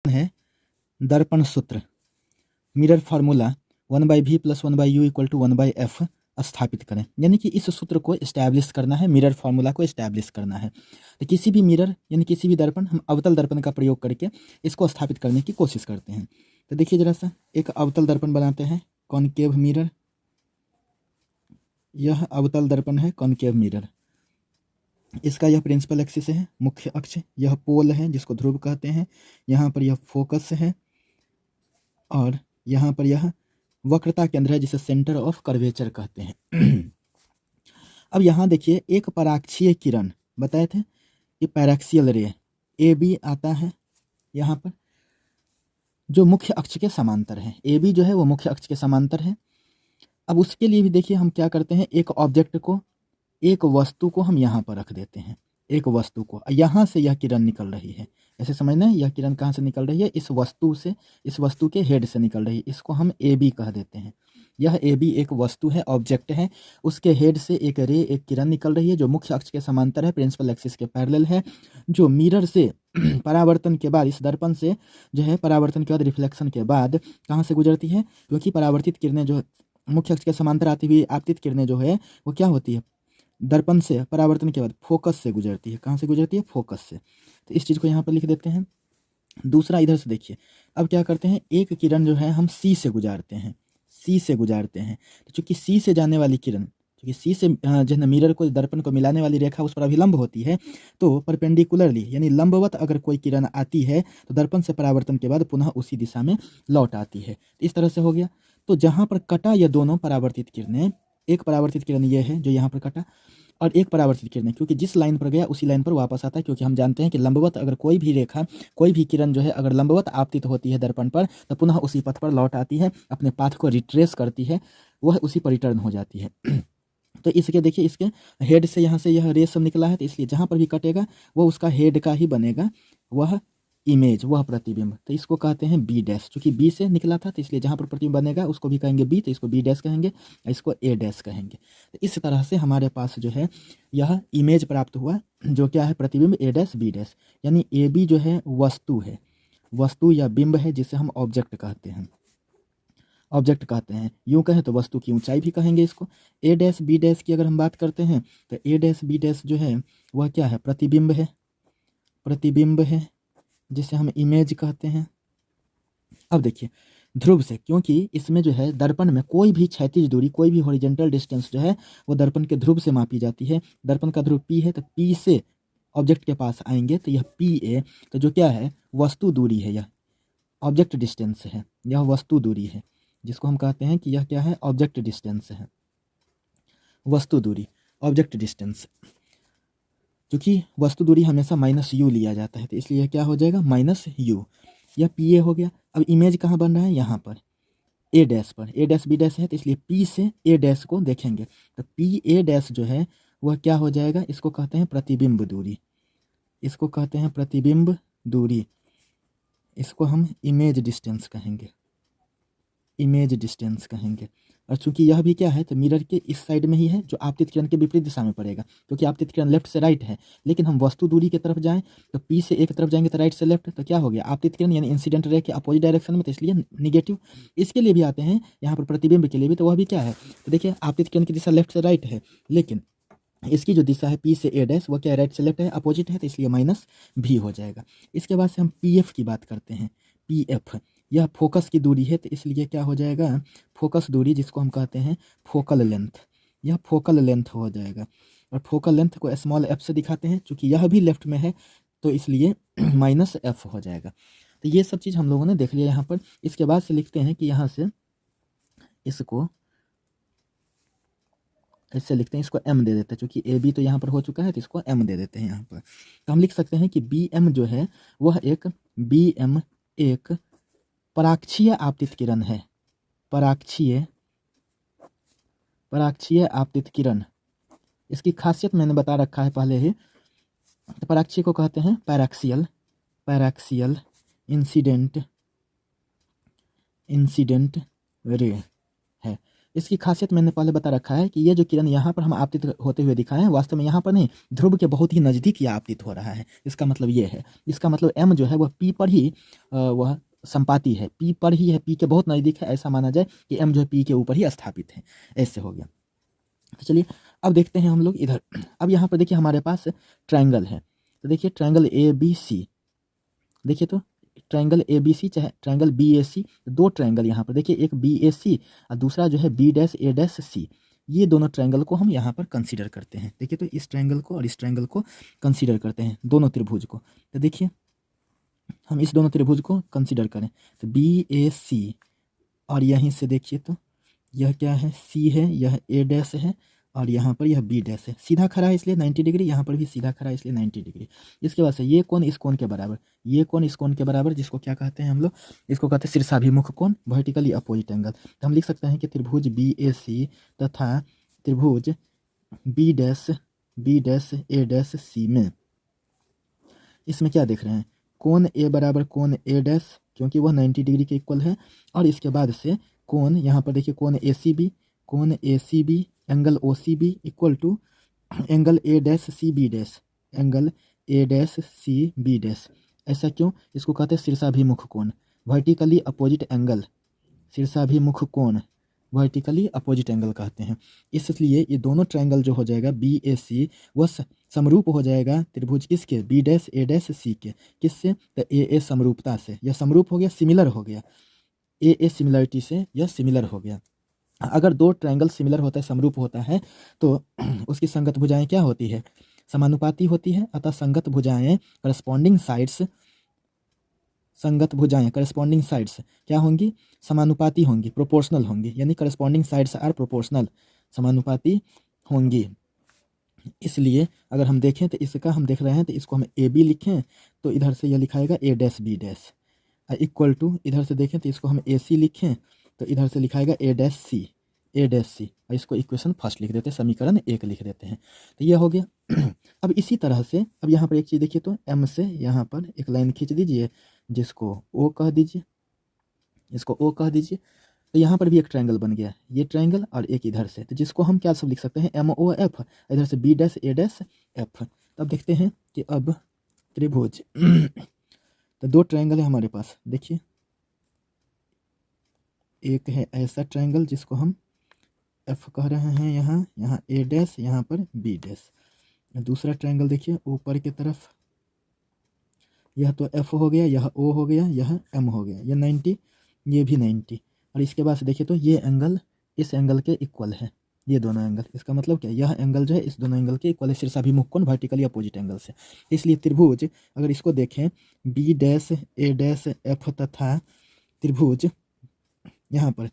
है दर्पण सूत्र, mirror formula 1/v + 1/u = 1/f स्थापित करें। यानी कि इस सूत्र को इस्टेब्लिश करना है, मिरर फार्मूला को इस्टेब्लिश करना है। तो किसी भी मिरर यानी किसी भी दर्पण, हम अवतल दर्पण का प्रयोग करके इसको स्थापित करने की कोशिश करते हैं। तो देखिए जरा सा, एक अवतल दर्पण बनाते हैं, कॉनकेव मिरर। यह अवतल दर्पण है, कॉनकेव मिरर। इसका यह प्रिंसिपल एक्सिस है, मुख्य अक्ष। यह पोल है जिसको ध्रुव कहते हैं। यहाँ पर यह फोकस है और यहाँ पर यह वक्रता केंद्र है जिसे सेंटर ऑफ कर्वेचर कहते हैं। अब यहाँ देखिए, एक पराक्षीय किरण बताए थे कि पैराक्सियल रे ए बी आता है यहाँ पर, जो मुख्य अक्ष के समांतर है। ए बी जो है वो मुख्य अक्ष के समांतर है। अब उसके लिए भी देखिए हम क्या करते हैं, एक ऑब्जेक्ट को, एक वस्तु को हम यहाँ पर रख देते हैं। एक वस्तु को, यहाँ से यह किरण निकल रही है, ऐसे समझना है। यह किरण कहाँ से निकल रही है? इस वस्तु से, इस वस्तु के हेड से निकल रही है। इसको हम ए बी कह देते हैं। यह ए बी एक वस्तु है, ऑब्जेक्ट है। उसके हेड से एक रे, एक किरण निकल रही है जो मुख्य अक्ष के समांतर है, प्रिंसिपल एक्सिस के पैरेलल है, जो मिरर से परावर्तन के बाद, इस दर्पण से जो है परावर्तन के बाद, रिफ्लेक्शन के बाद कहाँ से गुजरती है? क्योंकि परावर्तित किरणें जो मुख्य अक्ष के समांतर आती हुई आपतित किरणें जो है वो क्या होती है? दर्पण से परावर्तन के बाद फोकस से गुजरती है। कहाँ से गुजरती है? फोकस से। तो इस चीज़ को यहाँ पर लिख देते हैं। दूसरा इधर से देखिए, अब क्या करते हैं, एक किरण जो है हम सी से गुजारते हैं, सी से गुजारते हैं। तो चूंकि सी से जाने वाली किरण, क्योंकि सी से जो है मिरर को, दर्पण को मिलाने वाली रेखा उस पर अभिलंब होती है, तो परपेंडिकुलरली यानी लंबवत अगर कोई किरण आती है तो दर्पण से परावर्तन के बाद पुनः उसी दिशा में लौट आती है। इस तरह से हो गया। तो जहाँ पर कटा ये दोनों परावर्तित किरणें, एक परावर्तित किरण ये है जो यहाँ पर कटा, और एक परावर्तित किरण, क्योंकि जिस लाइन पर गया उसी लाइन पर वापस आता है। क्योंकि हम जानते हैं कि लंबवत अगर कोई भी रेखा, कोई भी किरण जो है अगर लंबवत आपतित होती है दर्पण पर, तो पुनः उसी पथ पर लौट आती है, अपने पाथ को रिट्रेस करती है, वह उसी पर रिटर्न हो जाती है। तो इसके देखिए, इसके हेड से यहाँ से यह रेस सब निकला है, तो इसलिए जहाँ पर भी कटेगा वो उसका हेड का ही बनेगा, वह इमेज, वह प्रतिबिंब। तो इसको कहते हैं बी डैश। चूंकि बी से निकला था तो इसलिए जहाँ पर प्रतिबिंब बनेगा उसको भी कहेंगे बी, तो इसको बी डैश कहेंगे, इसको ए डैश कहेंगे। तो इस तरह से हमारे पास जो है यह इमेज प्राप्त हुआ, जो क्या है? प्रतिबिंब ए डैश बी डैश। यानी ए बी जो है वस्तु है, वस्तु या बिंब है, जिसे हम ऑब्जेक्ट कहते हैं, ऑब्जेक्ट कहते हैं। यूँ कहें तो वस्तु की ऊंचाई भी कहेंगे इसको। ए डैश बी डैश की अगर हम बात करते हैं तो ए डैश बी डैश जो है वह क्या है? प्रतिबिंब है, प्रतिबिंब है, जिसे हम इमेज कहते हैं। अब देखिए, ध्रुव से, क्योंकि इसमें जो है दर्पण में कोई भी क्षैतिज दूरी, कोई भी हॉरिजॉन्टल डिस्टेंस जो है वो दर्पण के ध्रुव से मापी जाती है। दर्पण का ध्रुव P है, तो P से ऑब्जेक्ट के पास आएंगे तो यह PA, तो जो क्या है? वस्तु दूरी है, यह ऑब्जेक्ट डिस्टेंस है, यह वस्तु दूरी है, जिसको हम कहते हैं कि यह क्या है? ऑब्जेक्ट डिस्टेंस है, वस्तु दूरी, ऑब्जेक्ट डिस्टेंस। क्योंकि वस्तु दूरी हमेशा -u लिया जाता है, तो इसलिए क्या हो जाएगा? -u। यह PA हो गया। अब इमेज कहाँ बन रहा है? यहाँ पर ए डैश पर, ए डैश बी डैश है, तो इसलिए P से ए डैश को देखेंगे तो PA डैश जो है वह क्या हो जाएगा? इसको कहते हैं प्रतिबिंब दूरी, इसको कहते हैं प्रतिबिंब दूरी, इसको हम इमेज डिस्टेंस कहेंगे, इमेज डिस्टेंस कहेंगे। और चूंकि यह भी क्या है? तो मिरर के इस साइड में ही है, जो आपतित किरण के विपरीत दिशा में पड़ेगा, क्योंकि आपतित किरण लेफ्ट से राइट है। लेकिन हम वस्तु दूरी की तरफ जाएं तो P से एक तरफ जाएंगे तो राइट से लेफ्ट, तो क्या हो गया? आपतित किरण यानी इंसिडेंट रे के अपोजिट डायरेक्शन में, तो इसलिए निगेटिव। इसके लिए भी आते हैं यहाँ पर प्रतिबिंब के लिए भी, तो वह भी क्या है? तो देखिए, आपतित किरण की दिशा लेफ्ट से राइट है, लेकिन इसकी जो दिशा है P से A डैश वो क्या है? राइट से लेफ्ट है, अपोजिट है, तो इसलिए -v हो जाएगा। इसके बाद से हम PF की बात करते हैं। PF यह फोकस की दूरी है, तो इसलिए क्या हो जाएगा? फोकस दूरी, जिसको हम कहते हैं फोकल लेंथ, यह फोकल लेंथ हो जाएगा। और फोकल लेंथ को स्मॉल f से दिखाते हैं, चूँकि यह भी लेफ्ट में है तो इसलिए -f हो जाएगा। तो ये सब चीज़ हम लोगों ने देख लिया यहाँ पर। इसके बाद से लिखते हैं कि यहाँ से इसको इससे लिखते हैं, इसको m दे देते हैं, चूँकि ए बी तो यहाँ पर हो चुका है तो इसको m दे देते हैं यहाँ पर। तो हम लिख सकते हैं कि BM जो है वह BM एक पराक्षीय आपतित किरण है, पराक्षीय आपतित किरण। इसकी खासियत मैंने बता रखा है पहले ही। तो पराक्षीय को कहते हैं पैराक्सियल, पैराक्सियल इंसिडेंट रे है। इसकी खासियत मैंने पहले बता रखा है कि ये जो किरण यहाँ पर हम आपतित होते हुए दिखाए हैं, वास्तव में यहाँ पर नहीं, ध्रुव के बहुत ही नज़दीक ये आपतित हो रहा है। इसका मतलब ये है, इसका मतलब m जो है वह p पर ही वह संपाती है, p पर ही है, p के बहुत नज़दीक है, ऐसा माना जाए कि m जो है p के ऊपर ही स्थापित है। ऐसे हो गया। तो चलिए अब देखते हैं हम लोग इधर। अब यहाँ पर देखिए हमारे पास ट्रायंगल है, तो देखिए ट्रायंगल ABC, देखिए तो ट्रायंगल ABC चाहे ट्रायंगल BAC, दो ट्रायंगल यहाँ पर देखिए, एक BAC और दूसरा जो है B'(A')C, ये दोनों ट्रायंगल को हम यहाँ पर कंसीडर करते हैं। देखिए तो इस ट्रायंगल को और इस ट्रायंगल को कंसीडर करते हैं, दोनों त्रिभुज को। तो देखिए हम इस दोनों त्रिभुज को कंसीडर करें तो BAC, और यहीं से देखिए तो यह क्या है, C है, यह A' है, और यहाँ पर यह B' है। सीधा खड़ा है इसलिए 90 डिग्री, यहाँ पर भी सीधा खड़ा है इसलिए 90 डिग्री। इसके बाद से ये कोण इस कोण के बराबर, ये कोण इस कोण के बराबर, जिसको क्या कहते हैं हम लोग, इसको कहते हैं शीर्षाभिमुख कोण, वर्टिकली अपोजिट एंगल। तो हम लिख सकते हैं कि त्रिभुज BAC तथा त्रिभुज B'(A')C में, इसमें क्या देख रहे हैं, कोण A बराबर कोण A', क्योंकि वह 90 डिग्री के इक्वल है, और इसके बाद से कोण यहाँ पर देखिए कोण ACB, कोण ACB angle OCB equal to angle A'(CB', angle A'(CB'। ऐसा क्यों, इसको कहते हैं शीर्षाभिमुख कोण, वर्टिकली अपोजिट एंगल, शीर्षाभिमुख कोण वर्टिकली अपोजिट एंगल कहते हैं। इसलिए ये दोनों ट्रायंगल जो हो जाएगा BAC वह समरूप हो जाएगा त्रिभुज किसके, B'(A')C के, किससे, तो AA समरूपता से। यह समरूप हो गया, सिमिलर हो गया, AA सिमिलरिटी से यह सिमिलर हो गया। अगर दो ट्रायंगल सिमिलर होता है, समरूप होता है, तो उसकी संगत भुजाएं क्या होती है, समानुपाती होती है। अतः संगत भुजाएं करस्पॉन्डिंग साइड्स, संगत भुजाएं करस्पॉन्डिंग साइड्स क्या होंगी, समानुपाती होंगी, प्रोपोर्शनल होंगी, यानी करस्पॉन्डिंग साइड्स आर प्रोपोर्शनल, समानुपाती होंगी। इसलिए अगर हम देखें तो इसका हम देख रहे हैं तो इसको हम AB लिखें तो इधर से यह लिखाएगा A'(B') इक्वल टू, इधर से देखें तो इसको हम AC लिखें तो इधर से लिखाएगा A'(C), और इसको इक्वेशन फर्स्ट लिख देते हैं, समीकरण 1 लिख देते हैं। तो यह हो गया। अब इसी तरह से अब यहाँ पर एक चीज़ देखिए तो M से यहाँ पर एक लाइन खींच दीजिए, जिसको O कह दीजिए, इसको O कह दीजिए। तो यहाँ पर भी एक ट्रायंगल बन गया, ये ट्रायंगल और एक इधर से, तो जिसको हम क्या सब लिख सकते हैं, MOF, इधर से B'(A')F। तब देखते हैं कि अब त्रिभुज तो दो ट्रायंगल है हमारे पास, देखिए एक है ऐसा ट्रायंगल जिसको हम F कह रहे हैं, यहाँ A', यहाँ पर B'। दूसरा ट्रायंगल देखिए ऊपर की तरफ, यह तो F हो गया, यह O हो गया, यह M हो गया, यह 90, ये भी 90, और इसके बाद से देखिए तो ये एंगल इस एंगल के इक्वल है, ये दोनों एंगल, इसका मतलब क्या, यह एंगल जो है इस दोनों एंगल के इक्वल है, शीर्षाभिमुख कोण वर्टिकली अपोजिट एंगल से। इसलिए त्रिभुज अगर इसको देखें B'(A')F तथा त्रिभुज यहाँ पर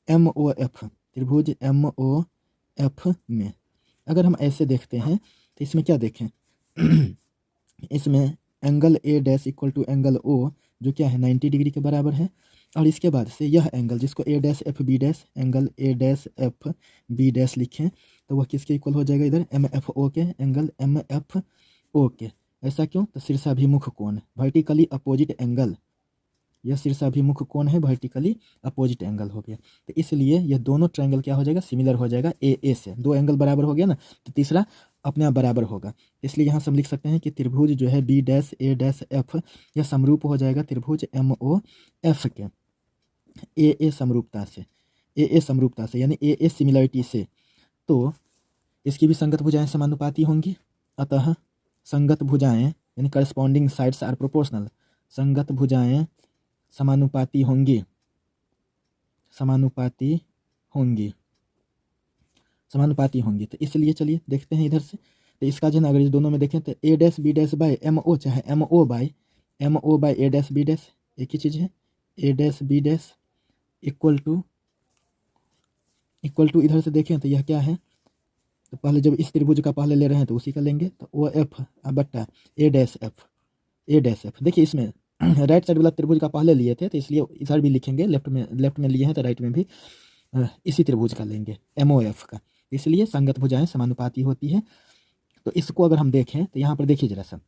MOF, त्रिभुज MOF में अगर हम ऐसे देखते हैं तो इसमें क्या देखें इसमें angle A' equal to angle O जो क्या है 90 डिग्री के बराबर है, और इसके बाद से यह एंगल जिसको A'(FB', एंगल A'(FB') लिखें तो वह किसके इक्वल हो जाएगा, इधर MFO के, एंगल MFO के। ऐसा क्यों, तो शीर्षाभिमुख कोण वर्टिकली अपोजिट एंगल, यह शीर्षाभिमुख कोण है, वर्टिकली अपोजिट एंगल हो गया। तो इसलिए यह दोनों ट्रायंगल क्या हो जाएगा, सिमिलर हो जाएगा AA से, दो एंगल बराबर हो गया ना, तो तीसरा अपने आप बराबर होगा। इसलिए यहाँ से हम लिख सकते हैं कि त्रिभुज जो है B'(A')F यह समरूप हो जाएगा त्रिभुज MOF के AA समरूपता से, AA समरूपता से यानी AA सिमिलरिटी से। तो इसकी भी संगत भुजाएं समानुपाती होंगी, अतः संगत भुजाएं यानी करस्पॉन्डिंग साइड्स आर प्रोपोर्शनल, संगत भुजाएं समानुपाती होंगी, समानुपाती होंगी, समानुपाती होंगी। तो इसलिए चलिए देखते हैं इधर से, तो इसका जो है अगर इस दोनों में देखें तो A'(B') बाय MO चाहे MO बाय A'(B') एक ही चीज़ है, A'(B') इक्वल टू इधर से देखें तो यह क्या है, तो पहले जब इस त्रिभुज का पहले ले रहे हैं तो उसी का लेंगे, तो OF बट्टा A'(F). देखिए इसमें राइट साइड वाला त्रिभुज का पहले लिए थे तो इसलिए इधर भी लिखेंगे, लेफ्ट में लिए हैं तो राइट में भी इसी त्रिभुज का लेंगे MOF का, इसलिए संगत भुजाएं समानुपाती होती है। तो इसको अगर हम देखें तो यहाँ पर देखिए जरा सा,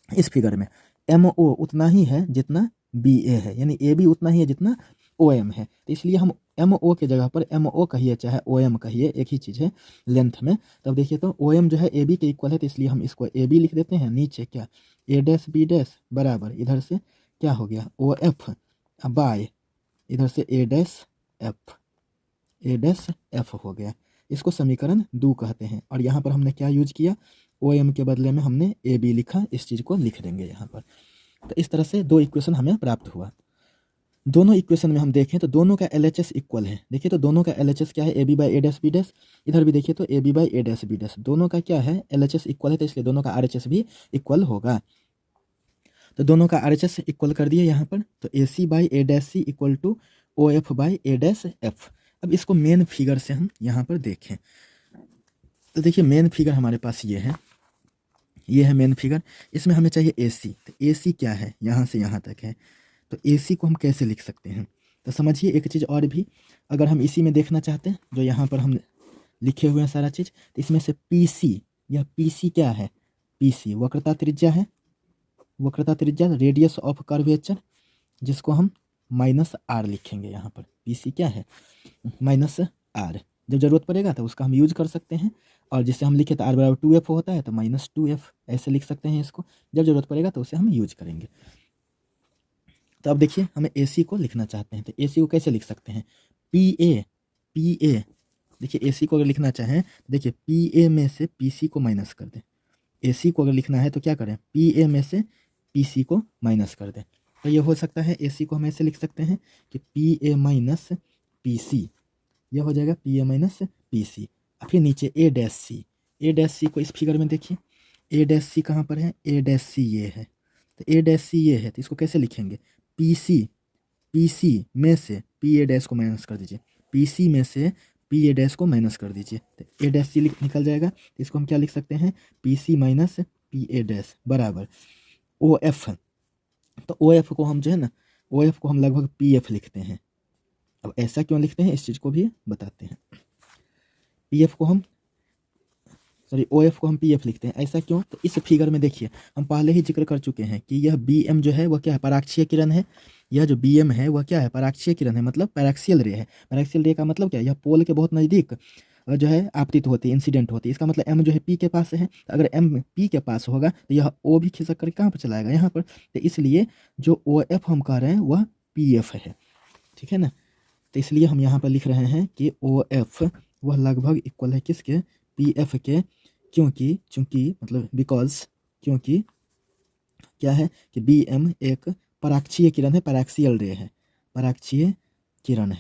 इस फिगर में MO उतना ही है जितना BA है, यानी AB उतना ही है जितना ओ एम है, तो इसलिए हम एम ओ के जगह पर एम ओ कहिए चाहे ओ एम कहिए, एक ही चीज़ है लेंथ में। तब देखिए तो ओ एम जो है ए बी के इक्वल है, तो इसलिए हम इसको ए बी लिख देते हैं। नीचे क्या ए डैश बी डैश बराबर इधर से क्या हो गया ओ एफ बाय इधर से ए डैश एफ हो गया। इसको समीकरण 2 कहते हैं। और यहाँ पर हमने क्या यूज किया, ओ एम के बदले में हमने ए बी लिखा, इस चीज़ को लिख देंगे यहाँ पर। तो इस तरह से 2 इक्वेशन हमें प्राप्त हुआ। दोनों इक्वेशन में हम देखें तो दोनों का LHS इक्वल है। देखिए तो दोनों का LHS क्या है, A B by A dash B dash. इधर भी देखिए तो A B by A dash B dash, दोनों का क्या है LHS इक्वल है, तो इसलिए दोनों का RHS भी इक्वल होगा। तो दोनों का RHS इक्वल कर दिए यहाँ पर। तो A C by A dash C equal to O F by A dash F. अब इसको मेन फिगर से हम यहाँ पर देखें तो देखिए मेन फिगर हमारे पास ये है मेन फिगर। इसमें हमें चाहिए ए सी। तो ए सी क्या है, यहाँ से यहाँ तक है, तो ए सी को हम कैसे लिख सकते हैं। तो समझिए एक चीज़ और भी, अगर हम इसी में देखना चाहते हैं जो यहाँ पर हम लिखे हुए हैं सारा चीज़, तो इसमें से पी सी, यह पी सी क्या है, पी सी वक्रता त्रिज्या है, वक्रता त्रिज्या रेडियस ऑफ कर्वेचर, जिसको हम माइनस आर लिखेंगे यहाँ पर। पी सी क्या है माइनस आर, जब जरूरत पड़ेगा तो उसका हम यूज कर सकते हैं। और जिससे हम लिखे तो आर बराबर 2f होता है, तो माइनस 2f ऐसे लिख सकते हैं इसको। जब जरूरत पड़ेगा तो उसे हम यूज करेंगे। तो अब देखिए हमें ए सी को लिखना चाहते हैं, तो ए सी को कैसे लिख सकते हैं, पी ए। देखिए ए सी को अगर लिखना चाहें, देखिए पी ए में से पी सी को माइनस कर दें। ए सी को अगर लिखना है तो क्या करें, पी ए में से पी सी को माइनस कर दें। तो ये हो सकता है ए सी को हम ऐसे लिख सकते हैं कि P A minus P C, यह हो जाएगा P A minus P C. फिर नीचे ए डैश सी को इस फिगर में देखिए, ए डैश सी कहाँ पर है, ए डैश सी ये है, तो ए डैश सी ये है, तो इसको कैसे लिखेंगे, पी सी में से पी ए डैश को माइनस कर दीजिए, पी सी में से पी ए डैश को माइनस कर दीजिए, तो ए डैश सी निकल जाएगा। तो इसको हम क्या लिख सकते हैं, P C minus P A dash बराबर ओ एफ। तो ओ एफ को हम जो है ना, ओ एफ को हम लगभग पी एफ लिखते हैं। अब ऐसा क्यों लिखते हैं इस चीज़ को भी बताते हैं। पी एफ को हम ओ एफ को हम पी एफ लिखते हैं, ऐसा क्यों, तो इस फिगर में देखिए हम पहले ही जिक्र कर चुके हैं कि यह बी एम जो है वह क्या है, पराक्षीय किरण है। यह जो बी एम है वह क्या है, पराक्षीय किरण है, मतलब पैराक्सियल रे है। पैराक्सियल रे का मतलब क्या है, यह पोल के बहुत नज़दीक जो है आपतित होती है, इंसिडेंट होती है। इसका मतलब एम जो है पी के पास है, तो अगर एम पी के पास होगा तो यह ओ भी खिसक कर कहाँ पर चलाएगा, यहाँ पर। तो इसलिए जो ओ एफ हम कह रहे हैं वह पी एफ है, ठीक है ना। तो इसलिए हम यहाँ पर लिख रहे हैं कि ओ एफ वह लगभग इक्वल है किसके, पी एफ के। चूँकि मतलब बिकॉज, क्योंकि क्या है कि बी एम एक पराक्षीय किरण है, पैराक्सियल रे है, पराक्षीय किरण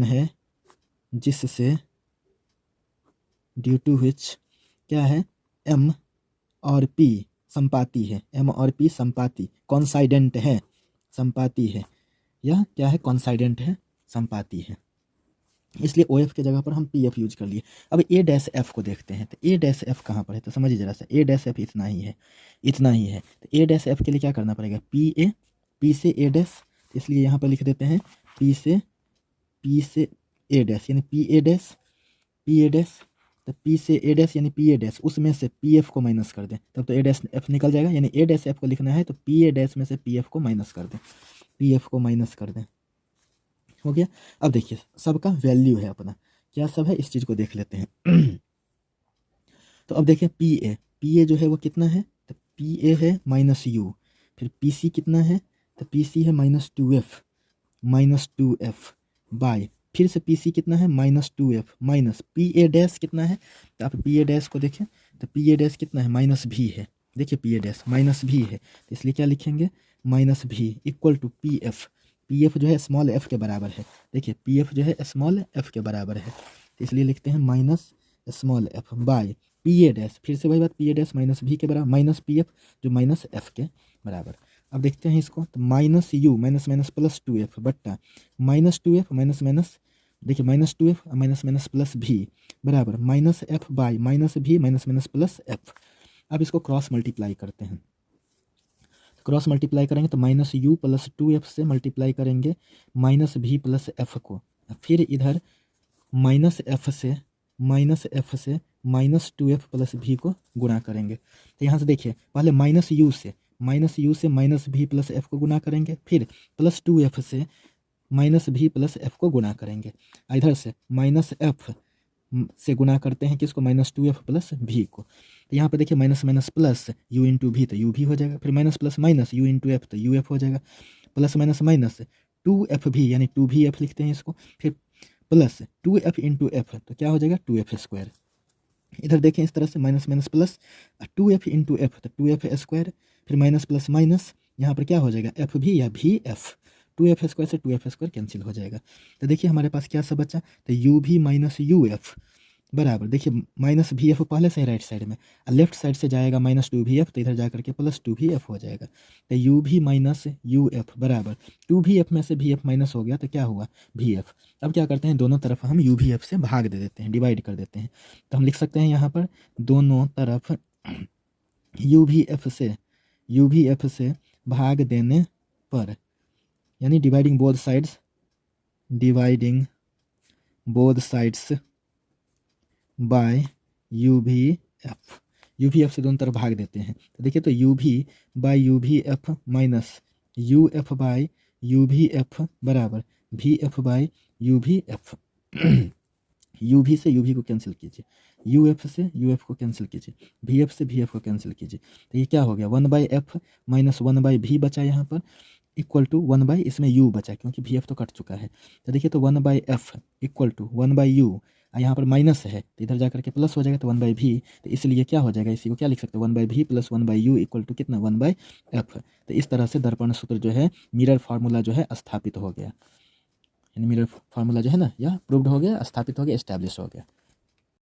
है जिससे ड्यू टू विच क्या है, एम और पी संपाती है, एम और पी संपाती कॉन्साइडेंट है, संपाती है। यह क्या है, कॉन्साइडेंट है, संपाती है। इसलिए ओ एफ के जगह पर हम पी एफ यूज कर लिए। अब ए डैश एफ को देखते हैं, तो ए डैश एफ कहाँ पर है, तो समझिए जरा सा, ए डैश एफ इतना ही है। तो ए डैश एफ के लिए क्या करना पड़ेगा, पी से ए डैश, इसलिए यहाँ पर लिख देते हैं पी से ए डैश, यानी पी ए डैश, तो पी से ए डैश यानी पी ए डैश, उसमें से पी एफ को माइनस कर दें, तब तो ए डैश एफ निकल जाएगा। यानी ए डैश एफ को लिखना है तो पी ए डैश में से पी एफ को माइनस कर दें, हो गया। अब देखिए सबका वैल्यू है अपना, क्या सब है इस चीज़ को देख लेते हैं। तो अब देखिए पी ए जो है वो कितना है, तो पी ए है माइनस यू, फिर पी सी कितना है, तो पी सी है माइनस टू एफ बाय, फिर से पी सी कितना है, minus 2f minus P A dash कितना है, तो आप पी ए डैश को देखें तो पी ए डैश कितना है, माइनस भी है। देखिए पी ए डैश माइनस भी है, तो इसलिए क्या लिखेंगे, माइनस भी equal to P F. P F जो है स्मॉल एफ के बराबर है, देखिए पी एफ जो है स्मॉल एफ के बराबर है, तो इसलिए लिखते हैं minus small F by P A dash, फिर से वही बात, पी ए डैश माइनस भी के बराबर, माइनस पी एफ जो माइनस एफ के बराबर। अब देखते हैं इसको, तो minus you minus plus 2f बट्टा माइनस 2f माइनस, देखिए माइनस 2f माइनस प्लस भी बराबर माइनस एफ बाई माइनस भी माइनस प्लस एफ। अब इसको क्रॉस मल्टीप्लाई करते हैं, क्रॉस मल्टीप्लाई करेंगे तो माइनस यू प्लस 2f से मल्टीप्लाई करेंगे माइनस भी प्लस एफ को, फिर इधर माइनस एफ से माइनस 2f प्लस भी को गुणा करेंगे। तो यहाँ से देखिए पहले माइनस यू से माइनस भी प्लस एफ को गुणा करेंगे, फिर प्लस 2f से माइनस भी प्लस एफ को गुणा करेंगे। इधर से माइनस एफ से गुणा करते हैं किसको, -2f प्लस भी को। तो यहाँ पे देखिए minus minus plus u into भी, तो u भी हो जाएगा। फिर minus plus minus u into F, तो u f हो जाएगा। प्लस माइनस माइनस 2f भी, यानी 2 भी f लिखते हैं इसको। फिर प्लस 2f इंटू एफ, तो क्या हो जाएगा 2f स्क्वायर। इधर देखें इस तरह से minus minus plus 2f into F, तो 2f स्क्वायर। फिर माइनस प्लस माइनस यहाँ पर क्या हो जाएगा एफ भी या भी एफ, 2f स्क्वायर से 2f स्क्वायर कैंसिल हो जाएगा। तो देखिए हमारे पास क्या सब बचा, तो u भी माइनस यू एफ बराबर, देखिए माइनस भी एफ पहले से राइट साइड में, लेफ्ट साइड से जाएगा -2vf, तो इधर जा करके +2vf हो जाएगा। तो u भी माइनस यू एफ बराबर 2vf में से vf माइनस हो गया तो क्या हुआ vf। अब क्या करते हैं, दोनों तरफ हम uvf से भाग दे देते हैं, डिवाइड कर देते हैं। तो हम लिख सकते हैं यहाँ पर दोनों तरफ uvf से भाग देने पर, यानी dividing both sides by uvf से दोनों तरफ भाग देते हैं। तो देखिए तो uv by uvf minus uf by uvf बराबर vf बाय uvf। uv से uv को कैंसिल कीजिए, uf से uf को कैंसिल कीजिए, vf से vf को कैंसिल कीजिए। तो ये क्या हो गया 1/f माइनस 1/v बचा यहाँ पर, इक्वल टू 1/, इसमें u बचा क्योंकि vf तो कट चुका है। तो देखिए तो 1/f इक्वल टू 1/u, यहाँ पर माइनस है तो इधर जाकर के प्लस हो जाएगा, तो 1/v, तो इसलिए क्या हो जाएगा, इसी को क्या लिख सकते हैं 1/v plus 1/u equal to कितना 1/f। तो इस तरह से दर्पण सूत्र जो है, मिरर फार्मूला जो है स्थापित हो गया, यानी मिरर फार्मूला जो है ना यह प्रूव्ड हो गया, स्थापित हो गया, एस्टैब्लिश हो गया।